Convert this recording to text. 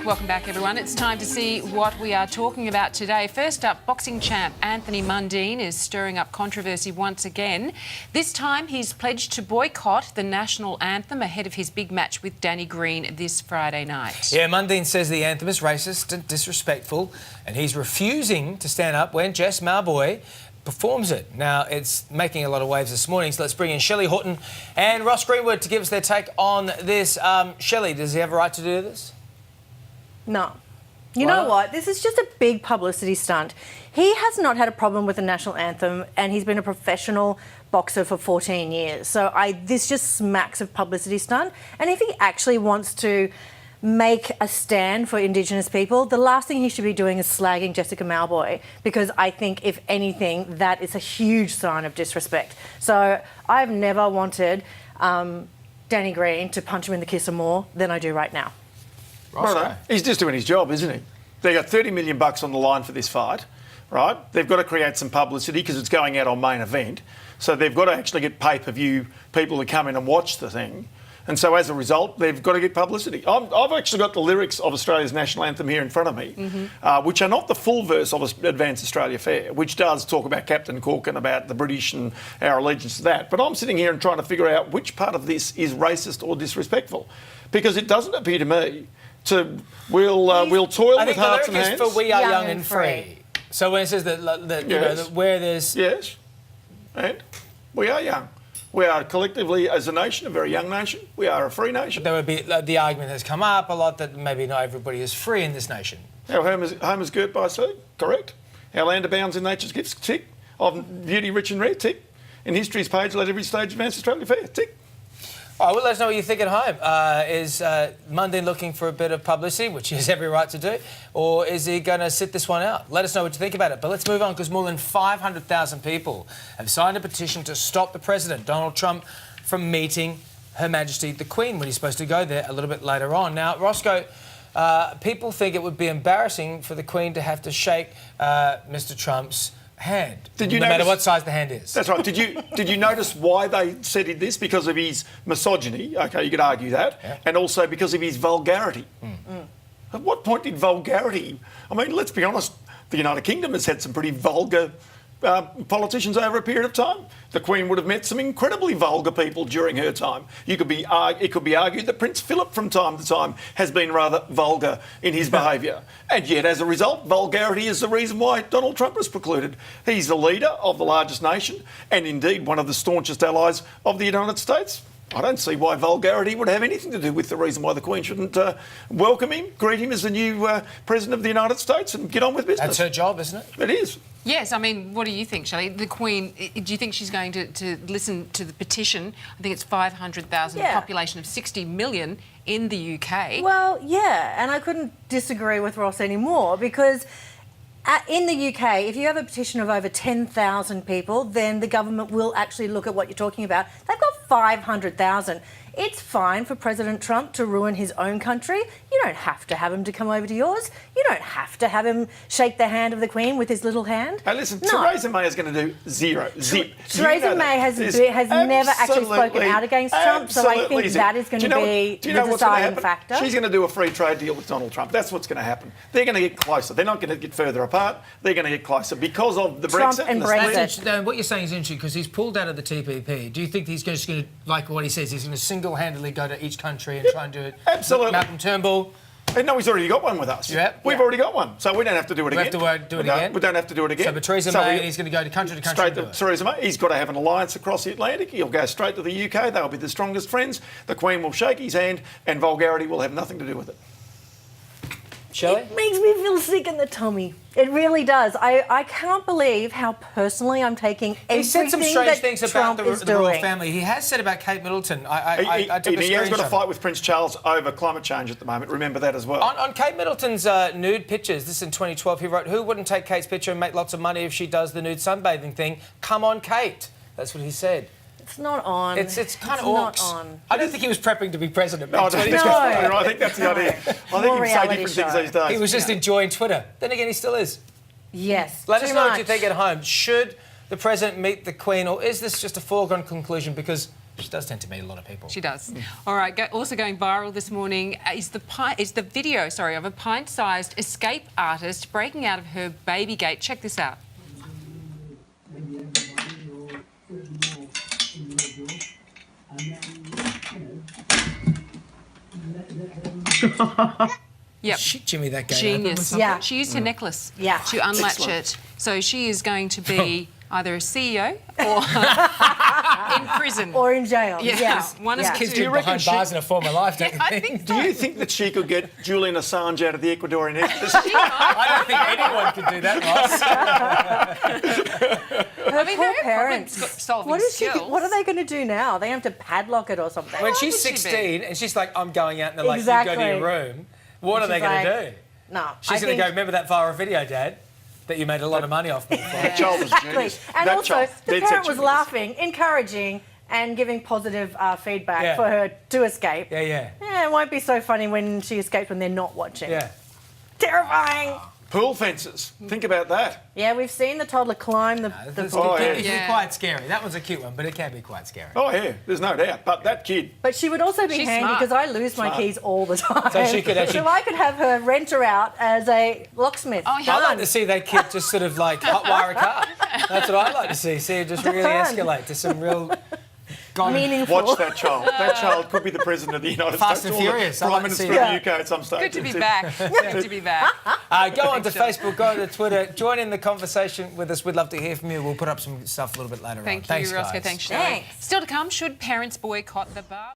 Welcome back, everyone. It's time to see what we are talking about today. First up, boxing champ Anthony Mundine is stirring up controversy once again. This time, he's pledged to boycott the national anthem ahead of his big match with Danny Green this Friday night. Yeah, Mundine says the anthem is racist and disrespectful, and he's refusing to stand up when Jess Mauboy performs it. Now, it's making a lot of waves this morning, so let's bring in Shelly Horton and Ross Greenwood to give us their take on this. Shelly, does he have a right to do this? No. You know what? This is just a big publicity stunt. He has not had a problem with the national anthem, and he's been a professional boxer for 14 years. So this just smacks of publicity stunt. And if he actually wants to make a stand for Indigenous people, the last thing he should be doing is slagging Jessica Mauboy, because I think, if anything, that is a huge sign of disrespect. So I've never wanted Danny Green to punch him in the kisser more than I do right now. Right, he's just doing his job, isn't he? They got $30 million on the line for this fight, right? They've got to create some publicity because it's going out on main event. So they've got to actually get pay-per-view people to come in and watch the thing. And so as a result, they've got to get publicity. I've actually got the lyrics of Australia's national anthem here in front of me, which are not the full verse of Advance Australia Fair, which does talk about Captain Cook and about the British and our allegiance to that. But I'm sitting here and trying to figure out which part of this is racist or disrespectful, because it doesn't appear to me we'll toil with hearts and hands. I think the lyric is for we are young and free. So when it says that you know, that where there's... Yes, and we are young. We are collectively, as a nation, a very young nation. We are a free nation. There would be the argument has come up a lot that maybe not everybody is free in this nation. Our home is girt by sea, correct. Our land abounds in nature's gifts, tick. Of beauty rich and rare, tick. In history's page, let every stage advance Australia fair, tick. All right, well, let us know what you think at home. Is Mundine looking for a bit of publicity, which he has every right to do, or is he going to sit this one out? Let us know what you think about it. But let's move on, because more than 500,000 people have signed a petition to stop the President, Donald Trump, from meeting Her Majesty the Queen when he's supposed to go there a little bit later on. Now, Roscoe, people think it would be embarrassing for the Queen to have to shake Mr. Trump's hand, no matter what size the hand is. That's right. Did you notice why they said this? Because of his misogyny. Okay, you could argue that, and also because of his vulgarity. At what point did vulgarity? I mean, let's be honest. The United Kingdom has had some pretty vulgar politicians over a period of time. The Queen would have met some incredibly vulgar people during her time. It could be argued that Prince Philip from time to time has been rather vulgar in his behaviour. And yet, as a result, vulgarity is the reason why Donald Trump was precluded. He's the leader of the largest nation and indeed one of the staunchest allies of the United States. I don't see why vulgarity would have anything to do with the reason why the Queen shouldn't welcome him, greet him as the new President of the United States and get on with business. That's her job, isn't it? It is. Yes, I mean, what do you think, Shelley? The Queen, do you think she's going to listen to the petition? I think it's 500,000, a population of 60 million in the UK. Well, yeah, and I couldn't disagree with Ross anymore, because in the UK, if you have a petition of over 10,000 people, then the government will actually look at what you're talking about. They've got 500,000. It's fine for President Trump to ruin his own country. You don't have to have him to come over to yours. You don't have to have him shake the hand of the Queen with his little hand. Hey, listen, Theresa May is going to do zip. Theresa May has never actually spoken out against Trump, so I think that is going to be the deciding factor. She's going to do a free trade deal with Donald Trump. That's what's going to happen. They're going to get closer. They're not going to get further apart. They're going to get closer because of the Brexit and Brexit. What you're saying is interesting, because he's pulled out of the TPP. Do you think he's just going to, like what he says, he's going to single-handedly go to each country and try and do it? Absolutely. Malcolm Turnbull. No, he's already got one with us. We've already got one, so we don't have to do it again. We have to do it again? We don't have to do it again. So, but Theresa May, he's going to go to country to country. Straight to Theresa May. He's got to have an alliance across the Atlantic. He'll go straight to the UK. They'll be the strongest friends. The Queen will shake his hand, and vulgarity will have nothing to do with it. Shelley? It makes me feel sick in the tummy. It really does. I can't believe how personally I'm taking everything He said some strange things about Trump the royal family. He has said about Kate Middleton. He has got a fight with Prince Charles over climate change at the moment. Remember that as well. On Kate Middleton's nude pictures, this is in 2012, he wrote, "Who wouldn't take Kate's picture and make lots of money if she does the nude sunbathing thing? Come on, Kate." That's what he said. It's not on. It's kind of not orcs. on. I don't think he was prepping to be president. No, I think that's the idea. I think he can say different things these days. He was just enjoying Twitter. Then again, he still is. Yes. Let us know what you think at home. Should the president meet the Queen, or is this just a foregone conclusion because She does tend to meet a lot of people. She does. All right. Also going viral this morning is the video, of a pint-sized escape artist breaking out of her baby gate. Check this out. Yep. Shit, Jimmy, that gate Genius. Yeah. She used her necklace Yeah. to unlatch it. So she is going to be either a CEO or in prison. Or in jail. Yes. Yeah. One of the Kids two. do behind bars in a former life, don't you I think? think so. Do you think that she could get Julian Assange out of the Ecuadorian embassy? I don't think anyone could do that, Ross. I mean, Poor her parents. solving What is skills. what are they going to do now? They have to padlock it or something. When old she's would she be? 16 and she's like, I'm going out, and they're like, Exactly. you go to your room, what are they She's going to like, do? No. She's going to go, remember that viral video, Dad, that you made a lot of money off me for? That child was Exactly. genius. And That also, child, the dead set parent was genius. laughing, encouraging, and giving positive feedback Yeah. for her to escape. Yeah. Yeah, it won't be so funny when she escapes when they're not watching. Yeah. Terrifying. Pool fences. Think about that. Yeah, we've seen the toddler climb the Oh, yeah. It can Yeah. be quite scary. That one's a cute one, but it can be quite scary. Oh, yeah, there's no doubt. But that kid, But she would also be She's handy smart. because I lose my keys all the time. So she could actually- So I could have her rent her out as a locksmith. Oh, yeah. I'd like to see that kid just sort of like hotwire a car. That's what I'd like to see. See it just really Done. escalate to some real... Meaningful. watch that child. That child could be the president of the United Fast States. and or the Furious. I'd Prime like to Minister see of that. the UK at some stage. Good to be That's it. back. Good to be back. Go on to Facebook, go to Twitter, join in the conversation with us. We'd love to hear from you. We'll put up some stuff a little bit later on. Thank you, Thanks, Roscoe. guys. Thanks, Shelly. Thanks. Still to come, should parents boycott the bar?